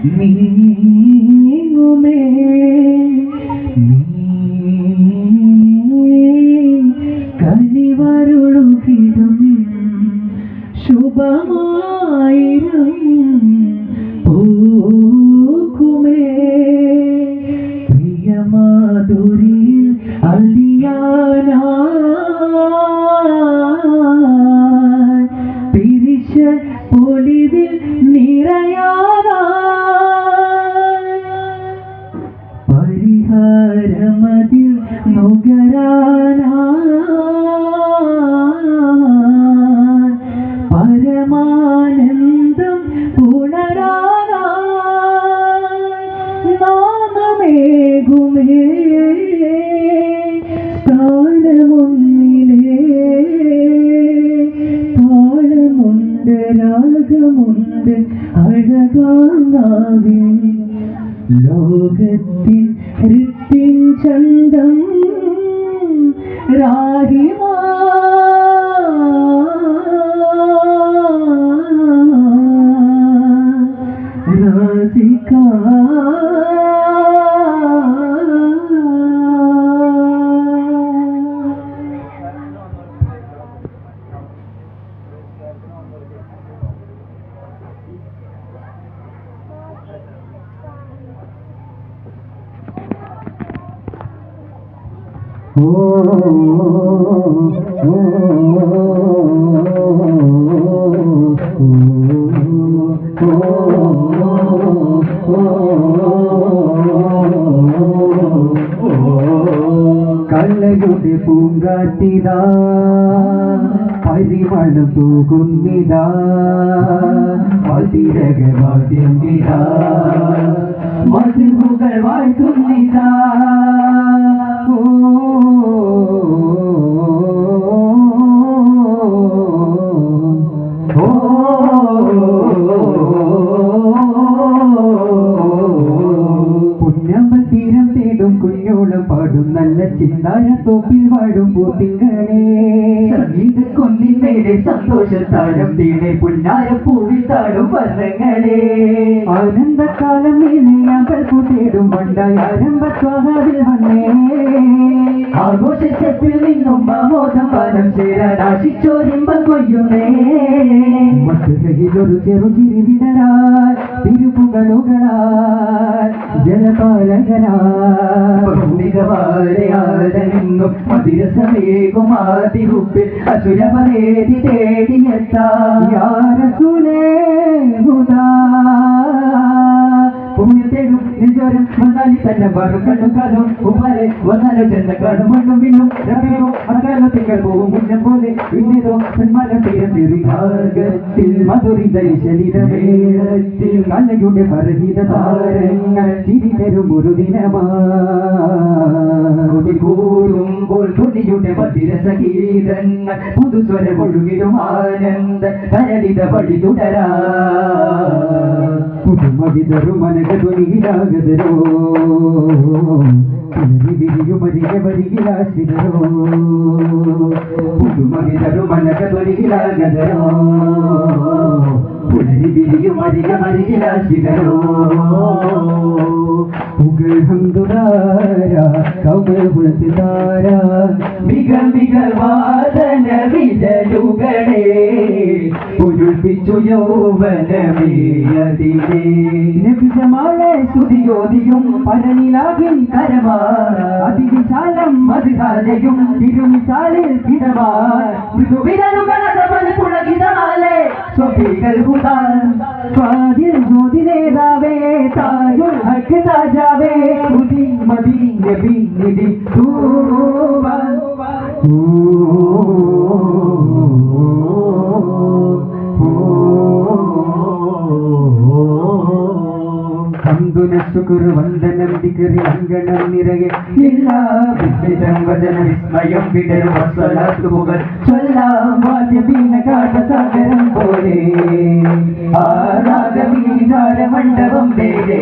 നീങ്ങുമേ കനിവരുളുകിടും ശുഭമായിരം പൂക്കുമേ പ്രിയമാധുരിയിൽ അലിയാനാ പിരിച്ച പൊലിതിൽ നിറയാനാ പരിഹാരമതിൽ നുകരാനാ പരമാനന്ദം പുണരാനാ നാമമേകുമേ സ്ഥാനമൊന്നിലേ താളമുണ്ട് രാഗമുണ്ട് അഴകാനാവിൽ ലോകത്തിൻ ഹൃത്തിൻ ചന്തം രാഹിമാ രാധികാ കള്ളയുടെ പൂങ്കാറ്റിതാ പരിമളം തൂകുന്നിതാ മതിരകവാദ്യം ഇതാ മധുകൾ വാഴ്ത്തുന്നിതാ പുണ്യമതീരം തേടും കുഞ്ഞോളം പാടും നല്ല ചിന്തായ തോപ്പിൽ വാഴും പൂത്തിങ്ങളെ സംഗീത കൊന്നിൻ മേലെ സന്തോഷത്താഴം തീടെ പുന്നാര പൂവിൽ താടും വർണ്ണങ്ങളെ ആനന്ദകാലം മേലെയാമ്പൽപ്പു തേടും വണ്ടായി ആരംഭസ്വാഹാവിൽ വന്നേ ആഘോഷത്തിൽ നിന്നും ആമോദം പാലം ചേരാൻ ആശിച്ചോരിമ്പം കൊയ്യുന്നേ മറ്റുകയിലൊരു ചെറുചിരി വിടരാൻ തിരുപ്പുകളുകളാൽ ജലപാലകനാരെയാരെന്നും മതിരസമേകുമാതിരുപ്പിൽ അസുരമേതി തേടിയെത്താരസുലേ ഹുദാ പുണ്യത്തേടും നിജോരം വന്നാലി തന്നെ വറുക്കണ്ണും കാലും ഉപ്പാലെ വന്നാലോ ചെന്നക്കാടും മണ്ണും വിണ്ണും രമ്യവും അകാലോ തിങ്കൾ പോവും മുന്നം പോലെ ഇന്നേതോ സന്മാനം തീരത്തിൽ മധുരിത ശരീരമേളത്തിൽ കലയുടെ പരഹിത താരങ്ങൾ ചിരി തരും ഒരു ദിനമാതി കൂടുമ്പോൾ തുണിയുടെ മതിരസഗീതങ്ങൾ പുതുസ്വര ഒഴുകിടും ആനന്ദ കരളിത വഴി തുടരാ പുതുമതിതരു മനകധ്വനിയിലാകതരോ പുനരിവിരിയുമരിക വരികിലാശിതരോ പുതുമതിതരു മനകധ്വനിയിലാകതരോ പുനരിവിരിയുമരിക വരികിലാശിതരോ പുകഴ്ഹന്തുരാരാ കൗമകുലത്തിതാരാ മിക മിക വാദന വിരലുകളെ ഉരുൾപ്പിച്ചു യൗവനമേയതിലേ നബിജമാലെ സ്തുതിയോതിയും പരനിലാകിൻ കരമാ അതിവിശാലം മധുഹാലയും തിരുമിശാലിൽ കിടമാ മൃദുവിരലുകളതവൻ പുളകിതമാലെ സ്വഭികൾ ഹുദാൻ സ്വാദിൽ ജ്യോതിനേതാവേ താജുൽ ഹക്ക് താജാവേ ഉദി മദി നബി നിധി തൂബാ ശുക്ർ വന്ദനം ദിക്റി അങ്കണം നിറയെ എല്ലാ വിസ്മിതം വചന വിസ്മയം വിടരും വസ്സലാത്തു മുകൾ ചൊല്ലാം വാദ്യബീന കാട്ടസാഗരം പോലെ ആരാഗമീതാര മണ്ഡപം വേദേ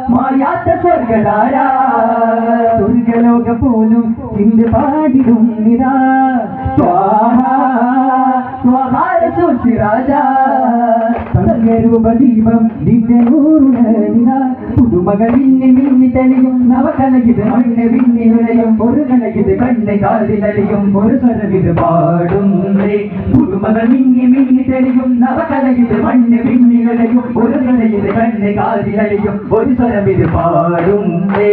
മായാത്ത സ്വർഗധാരാ സ്വർഗലോക പോലും ചിന്ത പാടിടും നിരാ സ്വാഹാ സ്വാഹാര സൂചി രാജാ രൂപദീപം ദിവ്യനൂറുണ പുതുമകളിന്നെ മിന്നി തെളിയും നവകലകിത് മണ്ണ് വിണ്ണിനുലയും ഒരു കലകിത് കണ്ണ് കാതിലലിയും ഒരു സ്വരവിത് പാടുന്നേ പുതുമകൾ മിന്നി മിന്നി തെളിയും നവകലകിത് മണ്ണ് വിണ്ണിനുലയും ഒരു കലകിത് കണ്ണ് കാതിലലിയും ഒരു സ്വരവിത് പാടുന്നേ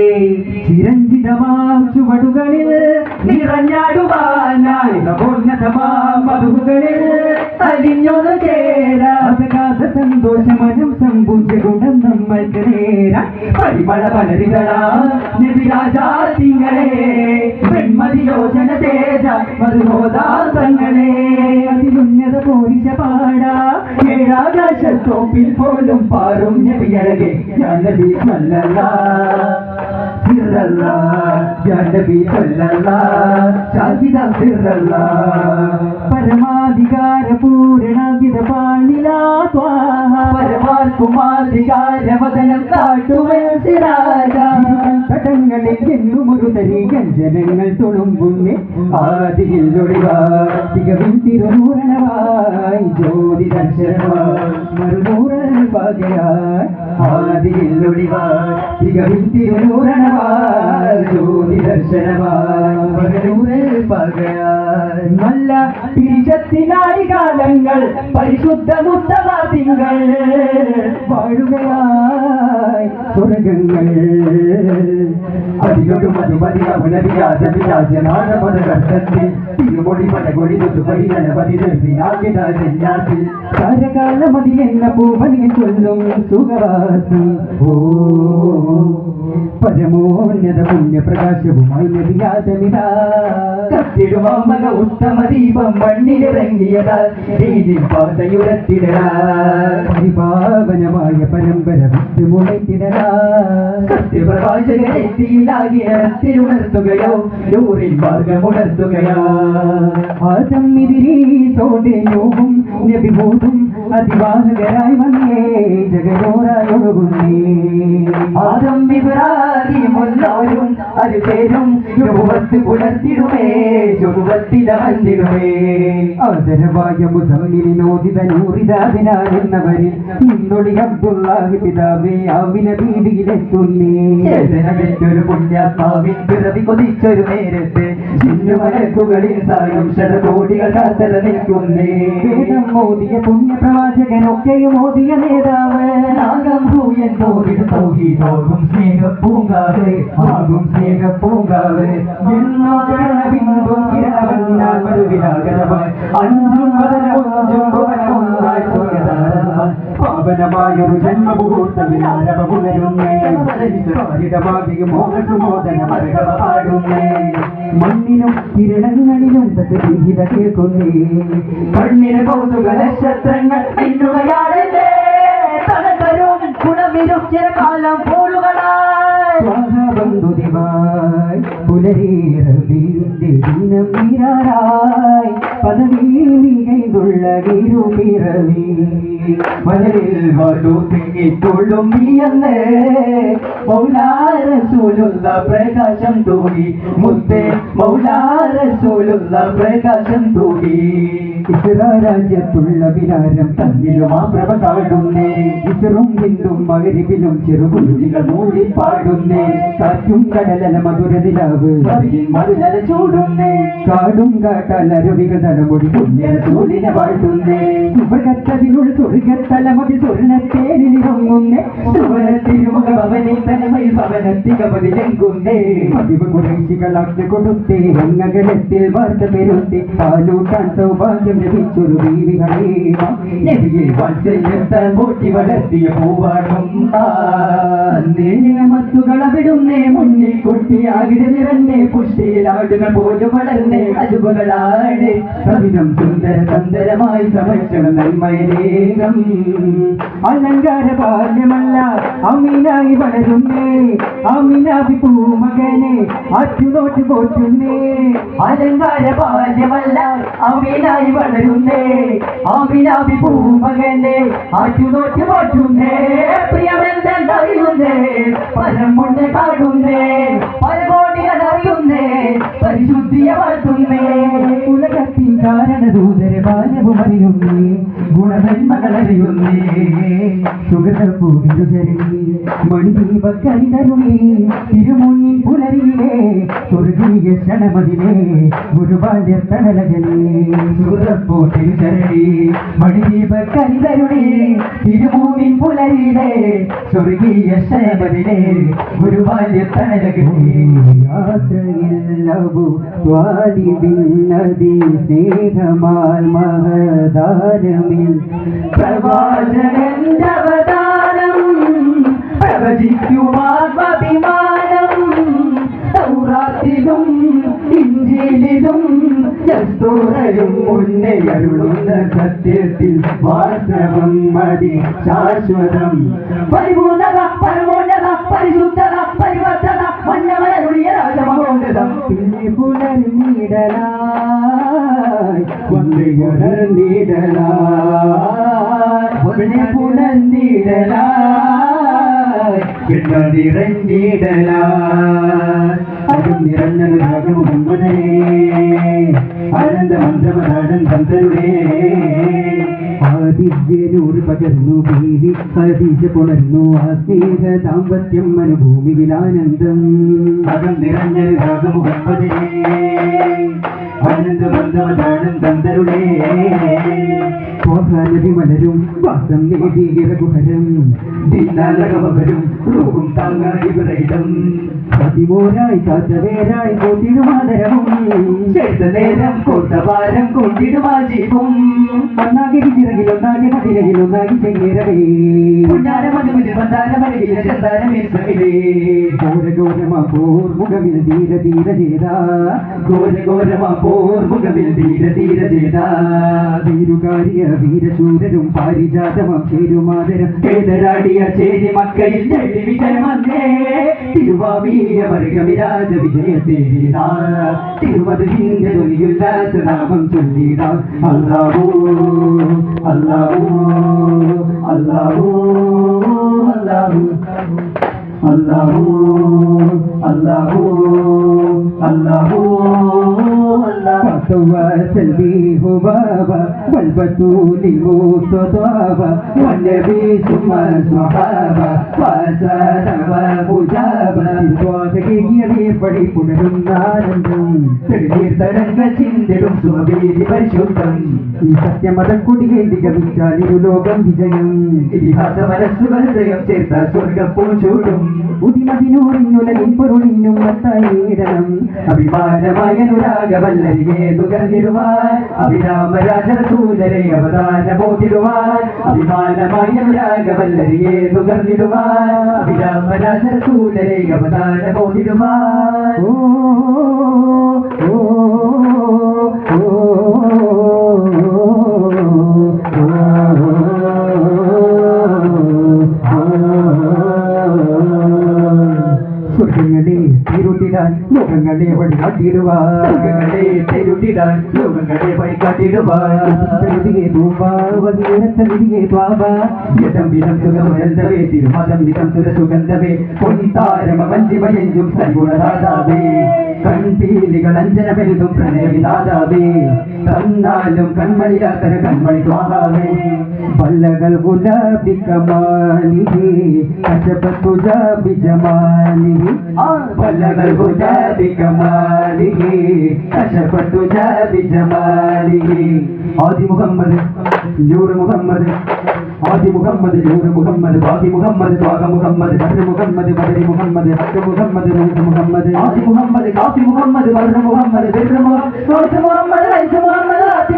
ചിരഞ്ജിതമാം ചുവടുകളിൽ നിറഞ്ഞാടുവാനായി നവോന്നതമാം മധുകളിൽ അലിഞ്ഞൊന്നു ചേരാകാത സന്തോഷമനം സമ്പൂജ്യ ഗുണം നമ്മൾക്ക് നേരാ പരിമള പലരികളാ നിരാജാതിങ്ങളെ വെൺമതിയോജന തേജ മധുബോധാന്തങ്ങളെ അതിലുന്നത പോരിശ പാടാ ഏഴാകാശത്തോപ്പിൽ പോലും പാറും നബിയഴകെ ഞാൻ നബി സല്ലല്ലാഹ് പരമാധികാര പൂരണാകിത പാണിലാ പരമാത്മാധികാരവദനം കാട്ടുവെൽസിരാജങ്ങളിൽ എന്നുമൊരു തരി ജനങ്ങൾ തുളുമ്പുന്നേ ആദിയിൽ ഒളിവാതികവിൻ തിരുനൂരണവായി ജ്യോതി ദർശനമായി മറുനൂറൽ പകയായി ആദിയിൽ ഒളിവാതികവിൻ തിരുനൂരണവായി ജ്യോതി ദർശനമായി മറുനൂറൽ പകയായി നല്ല തിരിച്ചത്തിനായി കാലങ്ങൾ പരിശുദ്ധ മുത്തവാദികൾ വാഴുകയായി സ്വർഗങ്ങൾ അതിലൊരു മധുമതിയാജനാഥമതകർത്തത്തിൽ തിരുമൊഴി പടകൊടി തൊട്ടുപടി ഗണപതി കാലമതി എന്ന പൂവനിൽ ചൊല്ലും സുഖവാസം ഓ പരമോന്നത പുണ്യപ്രകാശവുമായി നബിയാദമിതാ കത്തിടുവാമക ഉത്തമ ദീപം മണ്ണിലിറങ്ങിയതാ പാതയുരത്തിടരാ പരിപാവനമായ പരമ്പര വിട്ട് മുളത്തിടരാ സത്യപ്രകാശകനെത്തിയിലാകിയത്തിലുണർത്തുകയോ നൂറിൽ മാർഗമുണർത്തുകയോ ആദം ഇതിരീസോടെയോവും നബിബോധും അതിവാഹകരായി വന്നേ ജഗയോരായൊഴുകുന്നേ ആദം ഇബ്രാഹിമുള്ളവരും അത് ചേരും യുവത്ത് പുലർത്തിടുമേ ചുരുവത്തിലമന്നിടുമേ ആദരവായ മുസമ്മിനോദിത നൂറിതാദിനാരെന്നവരിൽ ഇന്നൊളി അബ്ദുല്ലാഹി പിതാവേ ആവിന ബീവിയിലെത്തുന്നേ ചേതനമേറ്റൊരു പുണ്യാത്മാവിൻ പിറവി കൊതിച്ചൊരു നേരത്തെ ചിന്നുമലക്കുകളിൽ സായും ശതകോടികൾ കാത്തല നിൽക്കുന്നേ വേദം മോദിയ പുണ്യപ്രവാചകനൊക്കെയും മോദിയ നേതാവ് നാഗം ഭൂയൻ തോന്നിട്ട് തോന്നും സ്നേഹപ്പൂങ്കാവ് ആകും സ്നേഹപ്പൂങ്കാവ് എന്നോ കിരണബിന്ദു കിരണവന്നാൽ മരുവിലാകരമായി അഞ്ചും വദനമൊഞ്ചും ഭുവനമൊന്നായി സ്വർഗതാരമായി പാവനമായൊരു ജന്മമുഹൂർത്തമിലാരവമുണരുന്നേ മോഹസുമോദനമർഹവ പാടുന്നേ മണ്ണിനും കിരണങ്ങളിലും തത്വഗീത കേൾക്കുന്നേ കണ്ണിന് കൗതുക നക്ഷത്രങ്ങൾ മിന്നുകയാണല്ലേ തലതരും ഗുണവിരുച്ചിരകാലം പോളുകളായി ബന്ധുദിവായി പുലരീറവിന്റെ ദിനം വീരാറായി പദവി മികൈതുള്ള ഇരുപിറവി മലരിൽ വാഴു തിങ്ങിക്കൊള്ളും നീയെന്ന് മൗലാറസൂലുള്ള പ്രകാശം തൂകി മുത്തേ മൗലാറസൂലുള്ള പ്രകാശം തൂകി രാജ്യത്തുള്ള വിരാരം തന്നിലും ആ പ്രഭ കാടുന്നേ ഇസറും ഹിന്ദും മകരിവിലും ചെറുകുരുവികൾ മൂടി പാടുന്നേ കാറ്റും കടലല മധുരതിലാവ് മധുരല ചൂടുന്നേ കാടും കാട്ടാലരുവികൾ തലമുടി പുണ്യര സൂര്യനെ വാഴ്ത്തുന്നേ സുഭകത്തതിനുൾ സ്വർഗത്തലമതി സ്വർണത്തേരിലിറങ്ങുന്നേ സുവർണത്തിരുമുഖ ഭവനിൽ തലമയിൽ ഭവനത്തികമതിലെങ്കുന്നേ പതിവ് കുറേശികളാക്കി കൊടുത്തേ അംഗകലത്തിൽ വാർത്ത പെരുത്തി പാലൂട്ടാൻ സൗഭാഗ്യം ലഭിച്ചൊരു ബീവികളെ നബിയെ വാത്സല്യത്താൽ പോറ്റി വളർത്തിയ പൂവാടും മത്തുകളവിടുന്നേ മുന്നിൽ കുട്ടിയാകിട് നിറഞ്ഞേ പുഷ്ടിയിലാടുകൾ പോലും വളർന്നേ അജുബുകളാട് സവിധം സുന്ദര സുന്ദരമായി സമർച്ചണ നന്മയനേകം അലങ്കാര ബാല്യമല്ല അമീനായി വളരുന്നേ അമീനാവി പൂമകനെ അച്ചുനോട്ട് പോറ്റുന്നേ അലങ്കാര ബാല്യമല്ല അമീനായി വളരുന്നേ അമീനാവി പൂമകനെ അച്ചുനോട്ട് പോറ്റുന്നേ പ്രിയമെന്തറിയുന്നേ പരം കൊണ്ട് കാടുന്നേ പരകോടികൾ അറിയുന്നേ പരിശുദ്ധിയെ വളർത്തുന്നേ ഉലകത്തിൻ കാരണദൂതരെ ബാല്യവും അറിയുന്നേ ഗുണനന്മകളറിയുന്നേ സുഗതപൂവിനു ചരണി മണിദീപക്കരിതരുണേ തിരുമുന്നിൽ പുലരിയിലേ സ്വർഗീയ ക്ഷണമതിലേ ഗുരുബാല്യത്തണലകനേ സുഗതപൂവിനു ചരണി മണിദീപക്കരിതരുണേ തിരുമുന്നിൽ പുലരിയിലേ സ്വർഗീയ ക്ഷണമതിലേ ഗുരുബാല്യത്തണലകനേ യാത്രയില്ലവു സ്വാലിബിന്നതി സ്നേഹമാൽ മഹദാനമിൽ പ്രവാചകന്റെ അവതാരം പ്രവചിക്കുമാത്മാഭിമാനം തൗറാത്തിലും ഇഞ്ചീലിലും യസ്തൂറയും മുന്നേ അരുളുന്ന സത്യത്തിൽ വാസ്തവം മതി ശാശ്വതം പരിപൂർണത പരമോന്നത പരിശുദ്ധത പരിവർത്തന മന്നമരുളിയ രാജമഹോന്നതം പിന്നെ പുനർനീടലായി പുനർനീടലായി പുനർനീടലായി നിറഞ്ഞിടലായി അതും നിറഞ്ഞൊരു രാഗമുഹമ്മദേ ആനന്ദമന്ത്രമതാടം തന്തരുടേ ആദിവ്യനൂറ് പകർന്നു ഭീതി ഹദീജ പുണർന്നു ആസ്നേഹ ദാമ്പത്യം അനുഭൂമിയിലാനന്ദം അകം നിറഞ്ഞൊരു രാഗമുഹമ്മദേ ആനന്ദമന്ത്രമതാടം തന്തരുടേ നബി മലരും വാസം നേടിയ കുഹരം ദിനാലകവരും റൂഹും താങ്ങായി വിറയിടം പതിമൂരായി കാത്തവേരായി കൂട്ടിടുമാതരവും നേരം കൊണ്ടവാരം കൊണ്ടിടുമാ ജീവും ഒന്നാകെ ചിറകിലൊന്നാകെ മതിരകിലൊന്നാകി ചെങ്ങേരവേ ഘോരഘോരമാ പോർമുഖമിൽ ധീര ധീര ചെയ്താ ഘോരഘോരമാ പോർമുഖമിൽ ധീര ധീര ചെയ്താ ധീരുകാരിയ വീരശൂരരും പാരിജാതമം ചേരുമാതരം കേതരാടിയ ചേരി മക്കയിൽ വിജയമന്നേ തിരുവാമീയ വർഗമിരാജ വിജയത്തേരിതാ തിരുമതിന്റെ തൊലിയുല്ലാത്ത നാമം ചൊല്ലിടാ അല്ലാഹു അല്ലാഹു അല്ലാഹു അല്ലാഹു അല്ലാഹു അല്ലാഹു അല്ലാഹു وسلبيه بابا والبتول المصطفى والنبي ثم الصحابة وأساد ومجابا സ്വാതകീയതയെ പഠിപ്പുണരുന്നാനന്ദം തടങ്ങൾ ചിന്തരും സുഖവേദി പരിശുദ്ധം ഈ സത്യമതക്കൊടിയേന്തി ഗമിച്ചാൽ ഇരുലോകം വിജയം ഇതിഹാസ മനസ്സുകൾ ഹൃദയം ചേർത്ത സ്വർഗപ്പൂ ചൂടും ഉദിമതിനൂറിനുലകിൻ പൊരുളിനും മത്തായിടണം അഭിമാനമായ അനുരാഗവല്ലരികെ നുകർന്നിടുവാൻ അഭിരാമരാജസൂലരെ അവതാരമോതിടുവാൻ അഭിമാനമായ അനുരാഗവല്ലരികെ നുകർന്നിടുവാൻ അഭിരാമരാജസൂലരെ അവതാരമോതിടുവാൻ ഓ ഓ ഓ സ്വർഗങ്ങളെ തിരുട്ടിടാൻ ലോകങ്ങളെ വഴികാട്ടിടുവാൻ തിരുട്ടിടാൻ ലോകങ്ങളെ വഴികാട്ടിടുവാൻ സുഗന്ധവേ തിരുമതം നിതം സുരസുഗന്ധവേ പൊന്നിത്താരമ വഞ്ചിമയഞ്ചും സൽഗുണദാതാവേ കൺപീലികൾ അഞ്ജനമെഴുതും പ്രണയവിദാതാവേ തന്നാലും കൺമണിരാത്തര കൺമണി ദ്വാഹാവേ പല്ലകൾ ഗുലാബി കമാലിഹി അശബത്തു ജാബി ജമാലിഹി പല്ലകൾ ഗുലാബി കമാലിഹി അശബത്തു ജാബി ജമാലിഹി ആദി മുഹമ്മദ് നൂറ് മുഹമ്മദ് ആദി മുഹമ്മദ് നൂറ് മുഹമ്മദ് ബാദി മുഹമ്മദ് ത്വാഗ മുഹമ്മദ് ബദർ മുഹമ്മദ് ബദരി മുഹമ്മദ് ഹക്ക് മുഹമ്മദ് റൂഹ് മുഹമ്മദ് ആദി മുഹമ്മദ് കാഫി മുഹമ്മദ് ബദർ മുഹമ്മദ് ബിർ മുഹമ്മദ് മുഹമ്മദ് ലൈസ് മുഹമ്മദ് ആദി